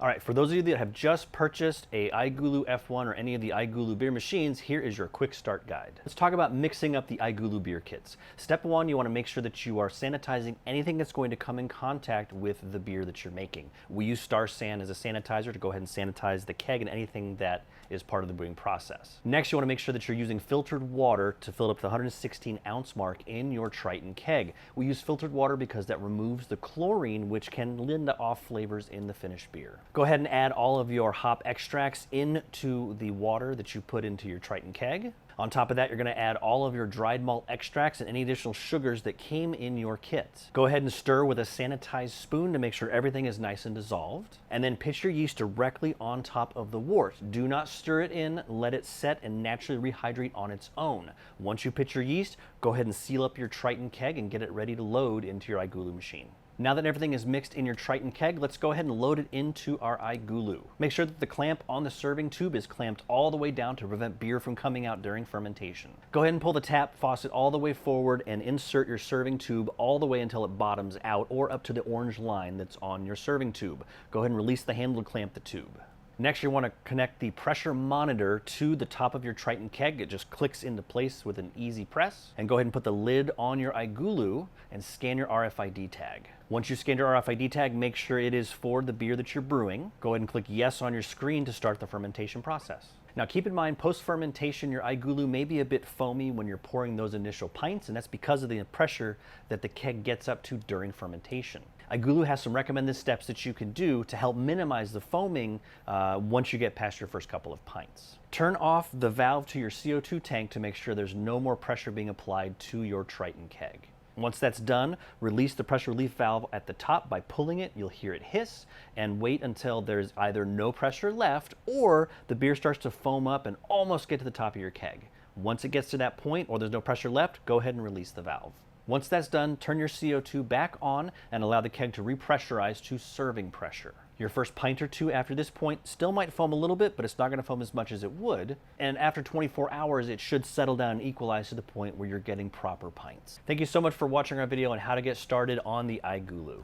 All right, for those of you that have just purchased a iGulu F1 or any of the iGulu beer machines, here is your quick start guide. Let's talk about mixing up the iGulu beer kits. Step one, you want to make sure that you are sanitizing anything that's going to come in contact with the beer that you're making. We use Star San as a sanitizer to go ahead and sanitize the keg and anything that is part of the brewing process. Next, you want to make sure that you're using filtered water to fill up the 116 ounce mark in your Triton keg. We use filtered water because that removes the chlorine, which can lend off flavors in the finished beer. Go ahead and add all of your hop extracts into the water that you put into your Triton keg. On top of that, you're going to add all of your dried malt extracts and any additional sugars that came in your kit. Go ahead and stir with a sanitized spoon to make sure everything is nice and dissolved. And then pitch your yeast directly on top of the wort. Do not stir it in, let it set and naturally rehydrate on its own. Once you pitch your yeast, go ahead and seal up your Triton keg and get it ready to load into your iGulu machine. Now that everything is mixed in your Triton keg, let's go ahead and load it into our iGulu. Make sure that the clamp on the serving tube is clamped all the way down to prevent beer from coming out during fermentation. Go ahead and pull the tap faucet all the way forward and insert your serving tube all the way until it bottoms out or up to the orange line that's on your serving tube. Go ahead and release the handle to clamp the tube. Next, you want to connect the pressure monitor to the top of your Triton keg. It just clicks into place with an easy press. And go ahead and put the lid on your iGulu and scan your RFID tag. Once you scan your RFID tag, make sure it is for the beer that you're brewing. Go ahead and click yes on your screen to start the fermentation process. Now keep in mind, post-fermentation, your iGulu may be a bit foamy when you're pouring those initial pints, and that's because of the pressure that the keg gets up to during fermentation. iGulu has some recommended steps that you can do to help minimize the foaming once you get past your first couple of pints. Turn off the valve to your CO2 tank to make sure there's no more pressure being applied to your Triton keg. Once that's done, release the pressure relief valve at the top by pulling it. You'll hear it hiss, and wait until there's either no pressure left or the beer starts to foam up and almost get to the top of your keg. Once it gets to that point or there's no pressure left, go ahead and release the valve. Once that's done, turn your CO2 back on and allow the keg to repressurize to serving pressure. Your first pint or two after this point still might foam a little bit, but it's not going to foam as much as it would. And after 24 hours, it should settle down and equalize to the point where you're getting proper pints. Thank you so much for watching our video on how to get started on the iGulu.